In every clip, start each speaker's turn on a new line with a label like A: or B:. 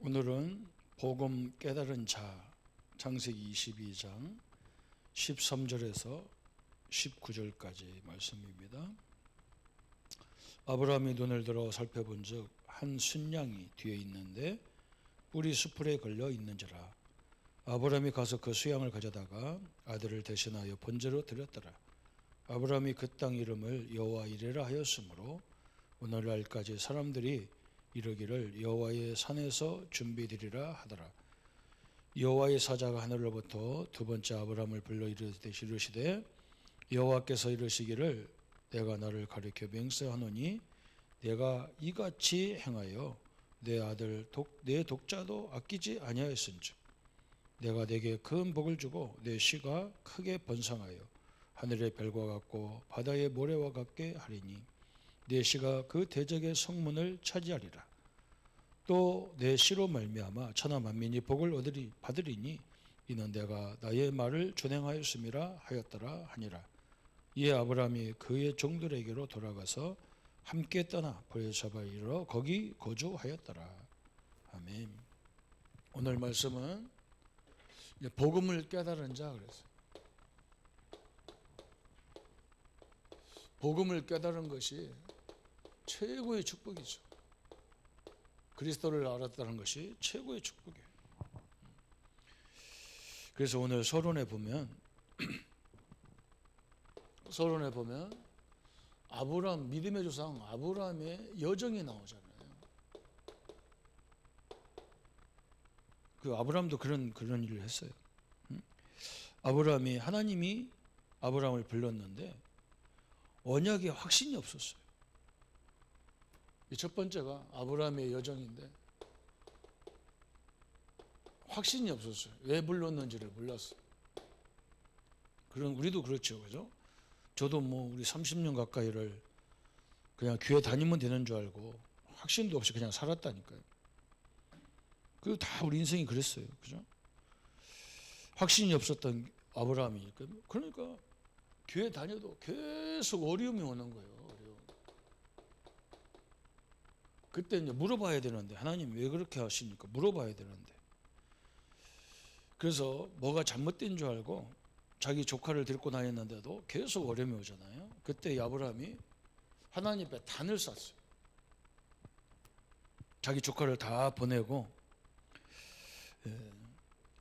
A: 오늘은 복음 깨달은 자 창세기 22장 13절에서 19절까지 말씀입니다. 아브라함이 눈을 들어 살펴본즉 한 순양이 뒤에 있는데 뿔이 수풀에 걸려 있는지라. 아브라함이 가서 그 수양을 가져다가 아들을 대신하여 번제로 드렸더라. 아브라함이 그 땅 이름을 여호와 이레라 하였으므로 오늘날까지 사람들이 이르기를 여호와의 산에서 준비되리라 하더라. 여호와의 사자가 하늘로부터 두 번째 아브라함을 불러 이르시되 여호와께서 이르시기를 내가 나를 가리켜 맹세하노니 내가 이같이 행하여 내 아들 내 독자도 아끼지 아니하였은즉 내가 내게 큰 복을 주고 내 씨가 크게 번성하여 하늘의 별과 같고 바다의 모래와 같게 하리니 내 씨가 그 대적의 성문을 차지하리라. 또 내 씨로 말미암아 천하 만민이 복을 받으리니 이는 내가 나의 말을 준행하였음이라 하였더라 하니라. 이에 아브라함이 그의 종들에게로 돌아가서 함께 떠나 브에르사바에 이르러 거기 거주하였더라. 아멘. 오늘 말씀은 복음을 깨달은 자 그랬어요. 복음을 깨달은 것이 최고의 축복이죠. 그리스도를 알았다는 것이 최고의 축복이에요. 그래서 오늘 서론에 보면 아브라함 믿음의 조상 아브라함의 여정이 나오잖아요. 그 아브라함도 그런 일을 했어요. 하나님이 아브라함을 불렀는데 언약에 확신이 없었어요. 첫 번째가 아브라함의 여정인데 확신이 없었어요. 왜 불렀는지를 몰랐어요. 우리도 그렇죠, 그죠? 저도 우리 30년 가까이를 그냥 교회 다니면 되는 줄 알고 확신도 없이 그냥 살았다니까요. 그리고 다 우리 인생이 그랬어요, 그죠? 확신이 없었던 아브라함이니까. 그러니까 교회 다녀도 계속 어려움이 오는 거예요. 어려움. 그때 이제 물어봐야 되는데 하나님 왜 그렇게 하시니까 물어봐야 되는데 그래서 뭐가 잘못된 줄 알고 자기 조카를 데리고 다녔는데도 계속 어려움이 오잖아요. 그때 아브라함이 하나님 앞에 단을 쌌어요. 자기 조카를 다 보내고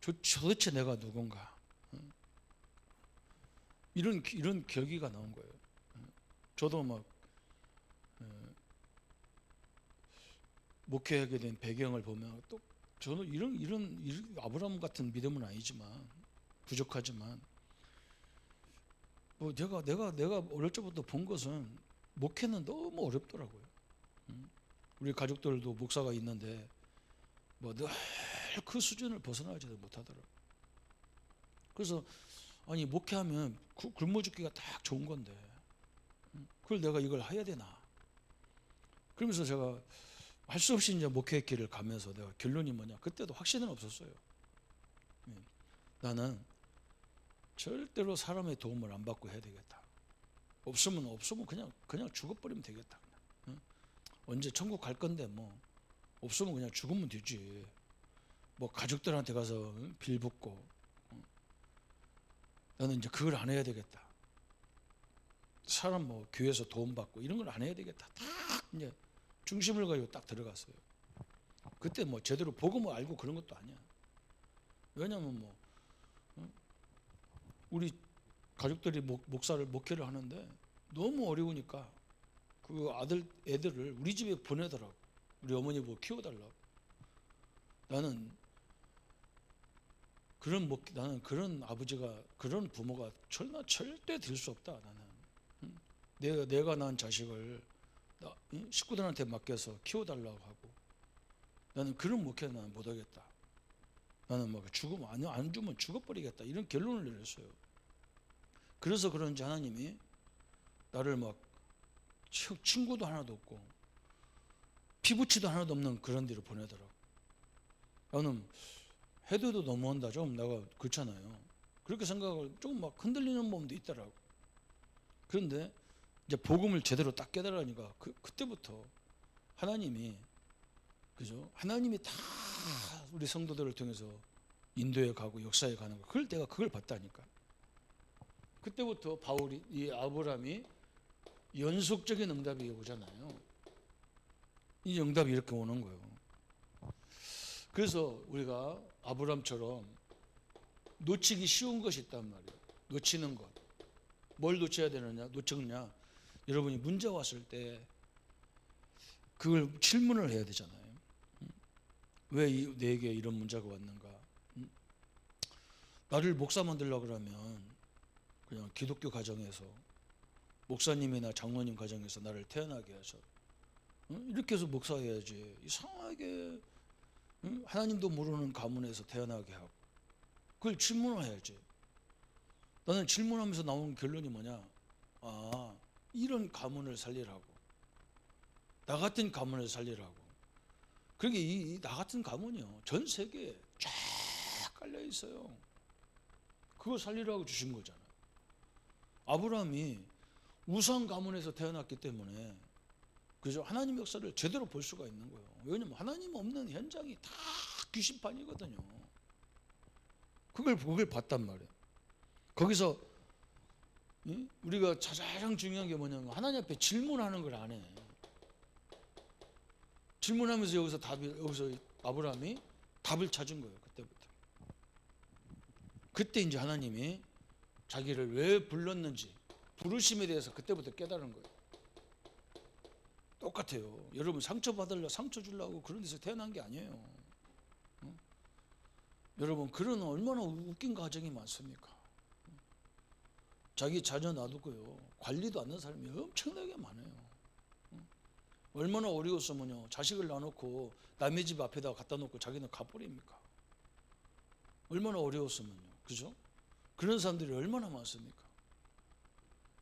A: 도대체 내가 누군가 이런 결기가 나온 거예요. 저도 목회하게 된 배경을 보면 또 저는 이런 아브라함 같은 믿음은 아니지만 부족하지만 내가 어릴 적부터 본 것은 목회는 너무 어렵더라고요. 우리 가족들도 목사가 있는데 늘 그 수준을 벗어나지도 못하더라고요. 그래서 아니 목회하면 굶어 죽기가 딱 좋은 건데 그걸 내가 이걸 해야 되나? 그러면서 제가 할 수 없이 이제 목회의 길을 가면서 내가 결론이 뭐냐? 그때도 확신은 없었어요. 나는 절대로 사람의 도움을 안 받고 해야 되겠다. 없으면 그냥 죽어버리면 되겠다. 언제 천국 갈 건데 없으면 그냥 죽으면 되지. 가족들한테 가서 빌붙고 나는 이제 그걸 안 해야 되겠다. 사람 교회에서 도움 받고 이런 걸 안 해야 되겠다. 딱 이제 중심을 가지고 딱 들어갔어요. 그때 제대로 복음을 알고 그런 것도 아니야. 왜냐면 우리 가족들이 목회를 하는데 너무 어려우니까 그 애들을 우리 집에 보내더라고. 우리 어머니 키워달라고. 나는 그런 아버지가 그런 부모가 절대 될 수 없다. 나는 내가 낳은 자식을 식구들한테 맡겨서 키워달라고 하고 나는 그런 목회는 나는 못하겠다. 나는 죽으면 안 주면 죽어버리겠다. 이런 결론을 내렸어요. 그래서 그런지 하나님이 나를 친구도 하나도 없고 피부치도 하나도 없는 그런 데로 보내더라고. 나는 해도 너무한다. 좀 내가 그렇잖아요. 그렇게 생각을 조금 흔들리는 몸도 있더라고. 그런데 이제 복음을 제대로 딱 깨달으니까 그때부터 하나님이 다 우리 성도들을 통해서 인도에 가고 역사에 가는 거, 그걸 내가 그걸 봤다니까. 그때부터 바울이, 이 아브라함이 연속적인 응답이 오잖아요. 이 응답이 이렇게 오는 거예요. 그래서 우리가 아브라함처럼 놓치기 쉬운 것이 있단 말이에요. 놓치는 것. 뭘 놓쳐야 되느냐? 놓쳤냐? 여러분이 문제 왔을 때 그걸 질문을 해야 되잖아요. 왜 내게 이런 문제가 왔는가? 나를 목사 만들려고 그러면 그냥 기독교 가정에서 목사님이나 장로님 가정에서 나를 태어나게 해서 이렇게 해서 목사해야지. 이상하게 하나님도 모르는 가문에서 태어나게 하고 그걸 질문을 해야지. 나는 질문하면서 나오는 결론이 뭐냐? 아, 이런 가문을 살리라고. 나 같은 가문을 살리라고. 그러게 이 나 같은 가문이요, 전 세계에 쫙 깔려 있어요. 그거 살리라고 주신 거잖아요. 아브라함이 우상 가문에서 태어났기 때문에 그죠? 하나님 역사를 제대로 볼 수가 있는 거예요. 왜냐면 하나님 없는 현장이 다 귀신판이거든요. 그걸 봤단 말이에요. 거기서 우리가 가장 중요한 게 뭐냐면 하나님 앞에 질문하는 걸 안 해. 질문하면서 여기서 아브라함이 답을 찾은 거예요. 그때부터. 그때 이제 하나님이 자기를 왜 불렀는지 부르심에 대해서 그때부터 깨달은 거예요. 똑같아요. 여러분 상처 받으려 상처 주려고 그런 데서 태어난 게 아니에요. 여러분 그런 얼마나 웃긴 가정이 많습니까? 자기 자녀 놔두고요 관리도 않는 사람이 엄청나게 많아요. 얼마나 어려웠으면요 자식을 놔놓고 남의 집 앞에다 갖다 놓고 자기는 가버립니까? 얼마나 어려웠으면요, 그죠? 그런 사람들이 얼마나 많습니까?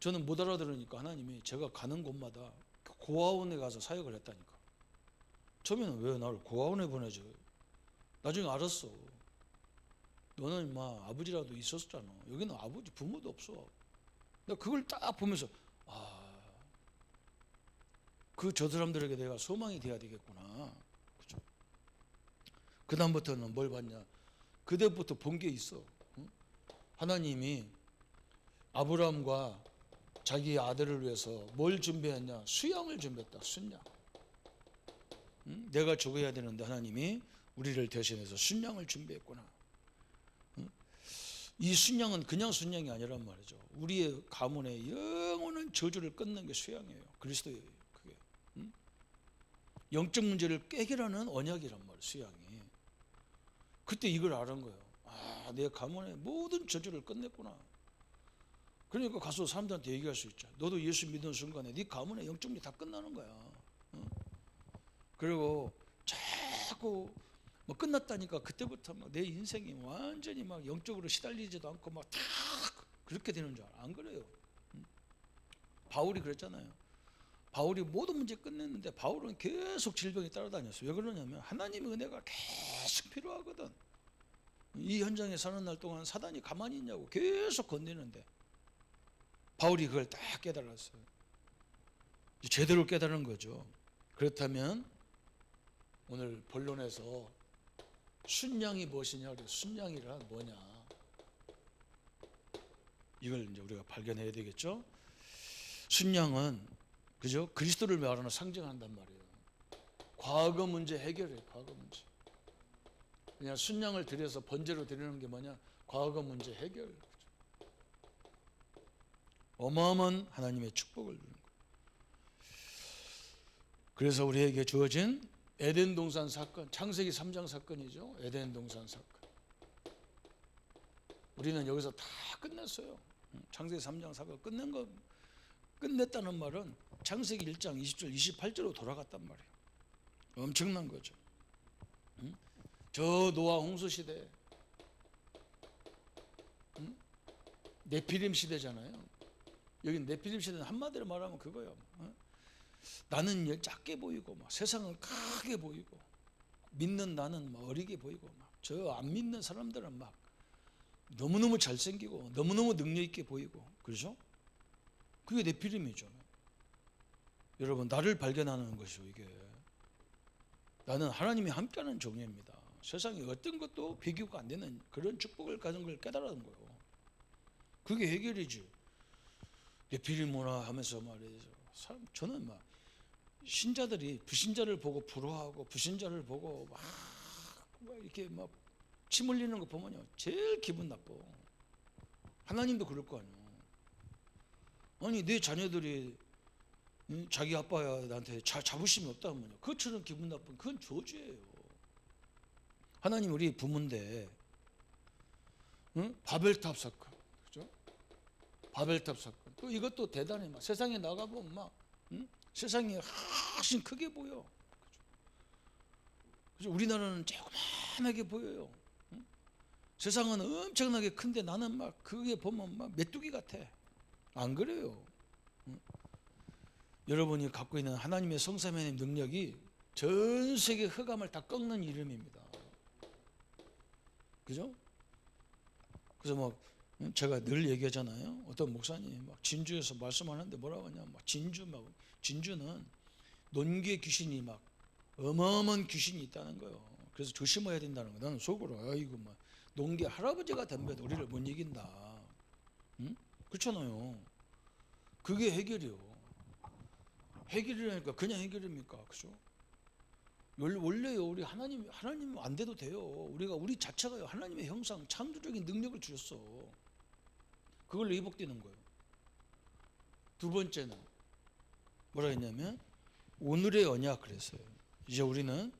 A: 저는 못 알아들으니까 하나님이 제가 가는 곳마다 고아원에 가서 사역을 했다니까. 처음에는 왜 나를 고아원에 보내줘? 나중에 알았어. 너는 인마 아버지라도 있었잖아. 여기는 아버지 부모도 없어. 내가 그걸 딱 보면서 저 사람들에게 내가 소망이 돼야 되겠구나. 그죠? 그 다음부터는 뭘 봤냐? 그때부터 본 게 있어. 하나님이 아브라함과 자기 아들을 위해서 뭘 준비했냐? 수양을 준비했다. 순양. 내가 죽어야 되는데 하나님이 우리를 대신해서 순양을 준비했구나. 이 순양은 그냥 순양이 아니란 말이죠. 우리의 가문의 영원한 저주를 끊는 게 수양이에요. 그리스도예요. 그게 영적 문제를 깨기라는 언약이란 말이에요. 수양이. 그때 이걸 알은 거예요. 내 가문의 모든 저주를 끝냈구나. 그러니까 가서 사람들한테 얘기할 수 있죠. 너도 예수 믿는 순간에 네 가문의 영적 문제 다 끝나는 거야. 그리고 자꾸 뭐 끝났다니까 그때부터 막 내 인생이 완전히 막 영적으로 시달리지도 않고 막 다 그렇게 되는 줄 알아. 안 그래요. 바울이 그랬잖아요. 바울이 모든 문제 끝냈는데 바울은 계속 질병이 따라다녔어요. 왜 그러냐면 하나님의 은혜가 계속 필요하거든. 이 현장에 사는 날 동안 사단이 가만히 있냐고 계속 건드리는데 바울이 그걸 딱 깨달았어요. 제대로 깨달은 거죠. 그렇다면 오늘 본론에서 순양이 무엇이냐? 순양이란 뭐냐? 이걸 이제 우리가 발견해야 되겠죠. 순양은 그죠? 그리스도를 말하는 상징한단 말이에요. 과거 문제 해결해. 과거 문제. 그냥 순양을 드려서 번제로 드리는 게 뭐냐? 과거 문제 해결. 어마어마한 하나님의 축복을 주는 거예요. 그래서 우리에게 주어진 에덴 동산 사건, 창세기 3장 사건이죠. 에덴 동산 사건. 우리는 여기서 다 끝냈어요. 창세기 3장 사건 끝냈다는 말은 창세기 1장 20절 28절로 돌아갔단 말이에요. 엄청난 거죠. 저 노아 홍수 시대, 네피림 시대잖아요. 여기 네피림 시대는 한마디로 말하면 그거예요. 나는 작게 보이고 막 세상은 크게 보이고 믿는 나는 막 어리게 보이고 막 저 안 믿는 사람들은 막 너무너무 잘생기고 너무너무 능력 있게 보이고 그렇죠? 그게 네피림이죠. 여러분 나를 발견하는 것이요 이게. 나는 하나님이 함께하는 종입니다. 세상에 어떤 것도 비교가 안 되는 그런 축복을 가진 걸 깨달은 거예요. 그게 해결이지. 비리모나 하면서 말이죠. 저는 막 신자들이 불신자를 보고 부러워하고 불신자를 보고 막 이렇게 막 침 흘리는 거 보면요 제일 기분 나빠. 하나님도 그럴 거 아니에요. 아니 내 자녀들이 자기 아빠한테 자부심이 없다면요 그것처럼 기분 나쁜 그건 저주예요. 하나님 우리 부모인데 바벨탑 사건, 그죠? 바벨탑 사건. 또 이것도 대단해. 막 세상에 나가보면 막 세상이 훨씬 크게 보여. 그죠? 우리나라는 조그만하게 보여요. 세상은 엄청나게 큰데 나는 막 그게 보면 막 메뚜기 같아. 안 그래요? 여러분이 갖고 있는 하나님의 성삼위의 능력이 전 세계 흑암을 다 꺾는 이름입니다. 그죠? 그래서 막 제가 늘 얘기하잖아요. 어떤 목사님이 막 진주에서 말씀하는데 뭐라고 하냐, 막 진주는 논개 귀신이 막 어마어마한 귀신이 있다는 거예요. 그래서 조심해야 된다는 거. 나는 속으로 아이고 막 논개 할아버지가 덤벼도 우리를 못 이긴다. 응? 그렇잖아요. 그게 해결이요. 해결이라니까 그냥 해결입니까? 그죠? 원래요 우리 하나님 안 돼도 돼요. 우리 자체가요 하나님의 형상 창조적인 능력을 주셨어. 그걸로 회복되는 거예요. 두 번째는 뭐라 했냐면 오늘의 언약 그랬어요. 이제 우리는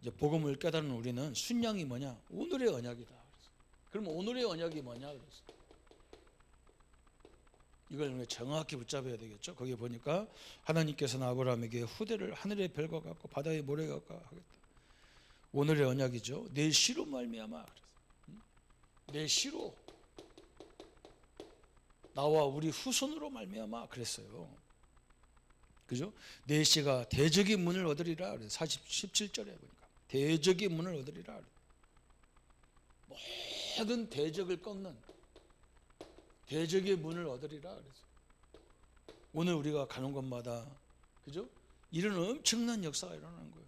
A: 이제 복음을 깨달은 우리는 순양이 뭐냐? 오늘의 언약이다. 그랬어요. 그럼 오늘의 언약이 뭐냐? 그랬어요. 이걸 정확히 붙잡아야 되겠죠. 거기 보니까 하나님께서는 아브라함에게 후대를 하늘의 별과 같고 바다의 모래가 같고 하겠다. 오늘의 언약이죠. 내 씨로 말미암아. 내 씨로 나와 우리 후손으로 말미암아 그랬어요. 그죠? 내 씨가 대적의 문을 얻으리라. 17절에 보니까 대적의 문을 얻으리라. 모든 대적을 꺾는 대적의 문을 얻으리라 그래서 오늘 우리가 가는 곳마다 그죠? 이런 엄청난 역사가 일어나는 거예요.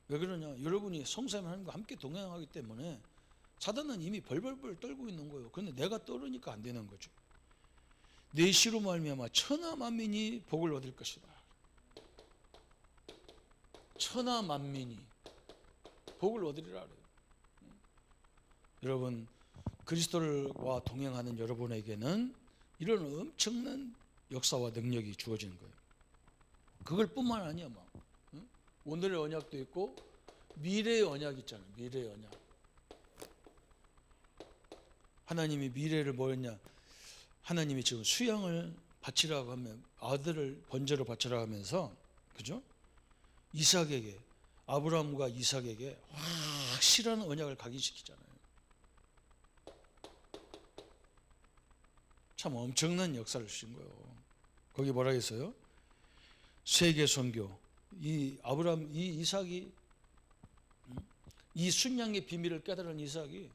A: 왜 그러냐? 여러분이 성삼위 하나님과 함께 동행하기 때문에 사단은 이미 벌벌벌 떨고 있는 거예요. 그런데 내가 떨으니까 안 되는 거죠. 내 씨로 말미암아 천하 만민이 복을 얻을 것이다. 천하 만민이 복을 얻으리라 그래요. 여러분 그리스도와 동행하는 여러분에게는 이런 엄청난 역사와 능력이 주어지는 거예요. 그걸 뿐만 아니야. 막 오늘의 언약도 있고 미래의 언약 있잖아요. 미래의 언약. 하나님이 미래를 뭐였냐? 하나님이 지금 수양을 바치라고 하면 아들을 번제로 바치라고 하면서 그죠? 이삭에게 아브라함과 이삭에게 확실한 언약을 각인시키잖아요. 참 엄청난 역사를 주신 거예요. 거기 뭐라 했어요? 세계 선교. 이 아브라함, 이 이삭이 이 순양의 비밀을 깨달은 이삭이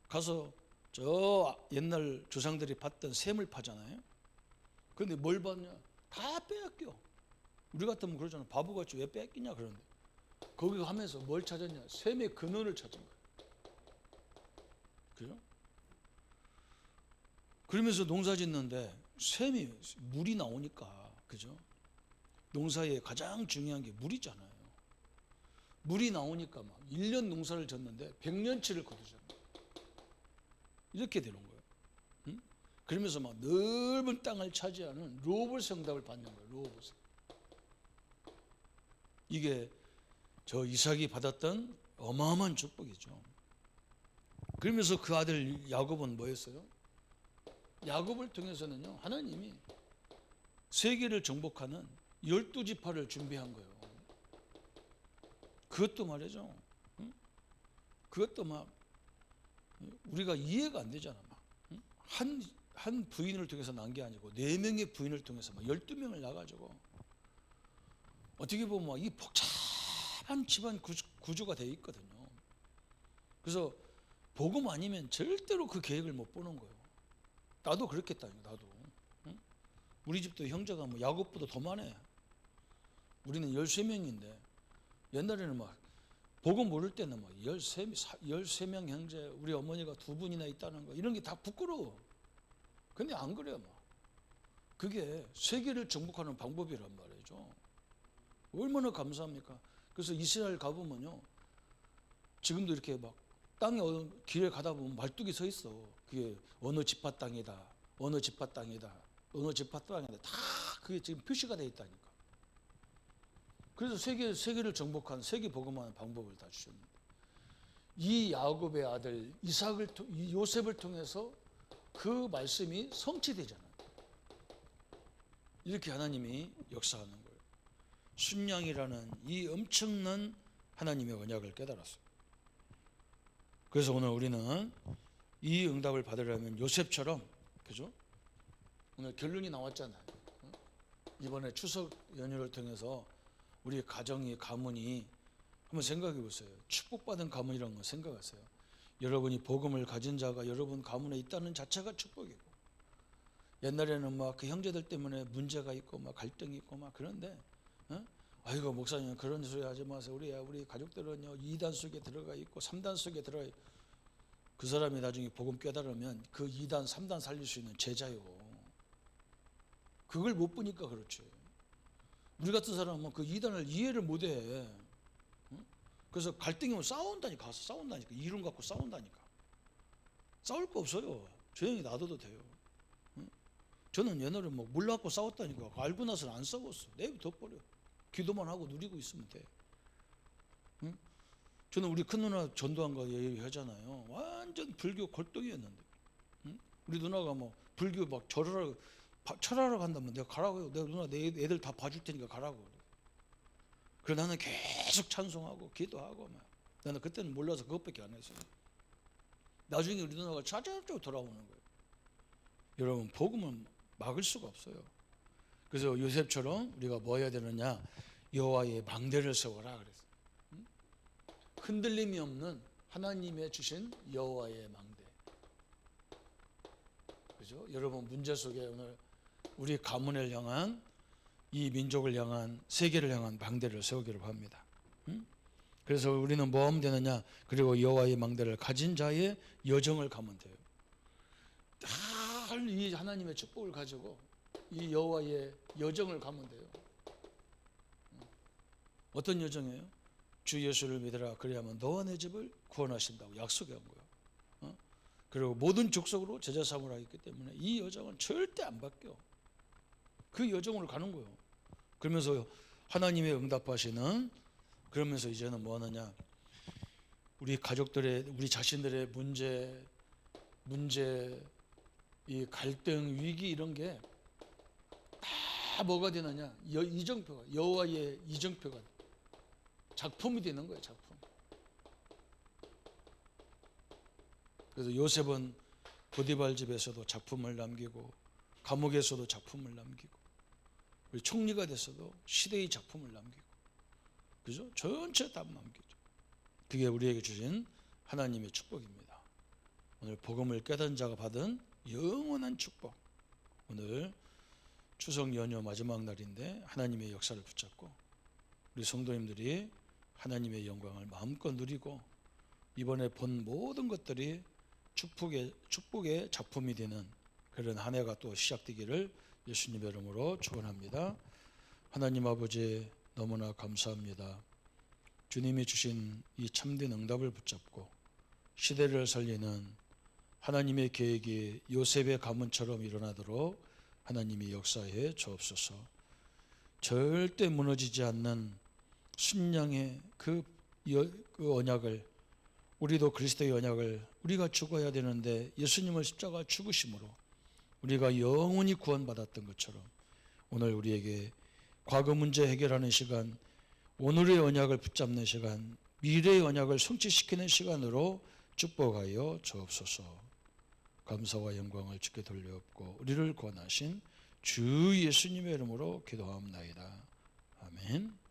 A: 가서 저 옛날 조상들이 봤던 샘을 파잖아요. 그런데 뭘 봤냐? 다 빼앗겨. 우리 같으면 그러잖아. 바보같이 왜 뺏기냐 그러는데 거기 가면서 뭘 찾았냐? 샘의 근원을 찾은 거예요. 그죠? 그러면서 농사 짓는데 샘이 물이 나오니까 그죠? 농사에 가장 중요한 게 물이잖아요. 물이 나오니까 막 1년 농사를 졌는데 100년치를 거두잖아요. 이렇게 되는 거예요. 응? 그러면서 막 넓은 땅을 차지하는 로봇 응답을 받는 거예요. 로봇. 이게 저 이삭이 받았던 어마어마한 축복이죠. 그러면서 그 아들 야곱은 뭐였어요? 야곱을 통해서는요 하나님이 세계를 정복하는 12지파를 준비한 거예요. 그것도 말이죠. 응? 그것도 막 우리가 이해가 안 되잖아. 막. 응? 한 부인을 통해서 난 게 아니고 4명의 부인을 통해서 막 12명을 나가지고 어떻게 보면 이 복잡한 집안 구조가 되어 있거든요. 그래서 복음 아니면 절대로 그 계획을 못 보는 거예요. 나도 그렇겠다니까. 나도. 응? 우리 집도 형제가 뭐 야곱보다 더 많아. 우리는 13명인데 옛날에는 막 복음 모를 때는 뭐 13명 형제, 우리 어머니가 2분이나 있다는 거, 이런 게 다 부끄러워. 근데 안 그래요. 뭐. 그게 세계를 정복하는 방법이란 말이죠. 얼마나 감사합니까? 그래서 이스라엘 가보면요, 지금도 이렇게 막 땅에 길에 가다 보면 말뚝이 서 있어. 그게 어느 지파 땅이다, 어느 지파 땅이다, 어느 지파 땅이다. 다 그게 지금 표시가 돼 있다니까. 그래서 세계를 정복한, 세계 복음하는 방법을 다 주셨는데, 이 야곱의 아들 이 요셉을 통해서 그 말씀이 성취되잖아요. 이렇게 하나님이 역사하는 거예요. 순양이라는 이 엄청난 하나님의 언약을 깨달았어요. 그래서 오늘 우리는 이 응답을 받으려면 요셉처럼, 그죠? 오늘 결론이 나왔잖아요. 이번에 추석 연휴를 통해서 우리 가정이, 가문이, 한번 생각해 보세요. 축복받은 가문이라는 거 생각하세요. 여러분이 복음을 가진 자가 여러분 가문에 있다는 자체가 축복이고, 옛날에는 막 그 형제들 때문에 문제가 있고 막 갈등이 있고 막 그런데, 아이고 목사님 그런 소리 하지 마세요. 우리 가족들은요 2단 속에 들어가 있고 3단 속에 들어가 있고. 그 사람이 나중에 복음 깨달으면 그 2단 3단 살릴 수 있는 제자요. 그걸 못 보니까 그렇지. 우리 같은 사람은 그 2단을 이해를 못해. 그래서 갈등이 오면 싸운다니까. 가서 싸운다니까. 이론 갖고 싸운다니까. 싸울 거 없어요. 조용히 놔둬도 돼요. 저는 옛날에 뭐 몰라갖고 싸웠다니까. 알고 나서는 안 싸웠어. 내버려둬버려. 기도만 하고 누리고 있으면 돼. 저는 우리 큰 누나 전도한 거 얘기하잖아요. 완전 불교 골동이었는데, 우리 누나가 뭐 불교 막 철하러 간다면 내가 가라고. 내가 누나 내 애들 다 봐줄 테니까 가라고. 그래 나는 계속 찬송하고 기도하고 막. 나는 그때는 몰라서 그것밖에 안 했어요. 나중에 우리 누나가 차례로 돌아오는 거예요. 여러분 복음은 막을 수가 없어요. 그래서 요셉처럼 우리가 뭐 해야 되느냐? 여호와의 망대를 세워라 그랬어요. 흔들림이 없는 하나님의 주신 여호와의 망대. 그죠? 여러분 문제 속에 오늘 우리 가문을 향한, 이 민족을 향한, 세계를 향한 망대를 세우기를 합니다. 그래서 우리는 뭐 하면 되느냐? 그리고 여호와의 망대를 가진 자의 여정을 가면 돼요. 이 하나님의 축복을 가지고 이 여호와의 여정을 가면 돼요. 어떤 여정이에요? 주 예수를 믿으라 그리하면 너와 내 집을 구원하신다고 약속한 거예요. 그리고 모든 족속으로 제자 삼으라 했기 때문에 이 여정은 절대 안 바뀌어. 그 여정으로 가는 거예요. 그러면서 하나님의 응답하시는, 그러면서 이제는 뭐 하느냐? 우리 가족들의, 우리 자신들의 문제, 이 갈등, 위기 이런 게 다 뭐가 되느냐? 이정표가, 여호와의 이정표가 작품이 되는 거예요. 작품. 그래서 요셉은 보디발 집에서도 작품을 남기고 감옥에서도 작품을 남기고, 우리 총리가 됐어도 시대의 작품을 남기고, 그죠? 전체 다 남기죠. 그게 우리에게 주신 하나님의 축복입니다. 오늘 복음을 깨달은 자가 받은 영원한 축복. 오늘 추석 연휴 마지막 날인데 하나님의 역사를 붙잡고 우리 성도님들이 하나님의 영광을 마음껏 누리고, 이번에 본 모든 것들이 축복의 작품이 되는 그런 한 해가 또 시작되기를 예수님의 이름으로 축원합니다. 하나님 아버지 너무나 감사합니다. 주님이 주신 이 참된 응답을 붙잡고 시대를 살리는 하나님의 계획이 요셉의 가문처럼 일어나도록 하나님이 역사해 주옵소서. 절대 무너지지 않는 순양의 그 언약을, 우리도 그리스도의 언약을 우리가 죽어야 되는데 예수님을 십자가 죽으심으로 우리가 영원히 구원받았던 것처럼 오늘 우리에게 과거 문제 해결하는 시간, 오늘의 언약을 붙잡는 시간, 미래의 언약을 성취시키는 시간으로 축복하여 주옵소서. 감사와 영광을 주께 돌려엎고 우리를 구원하신 주 예수님의 이름으로 기도하옵나이다. 아멘.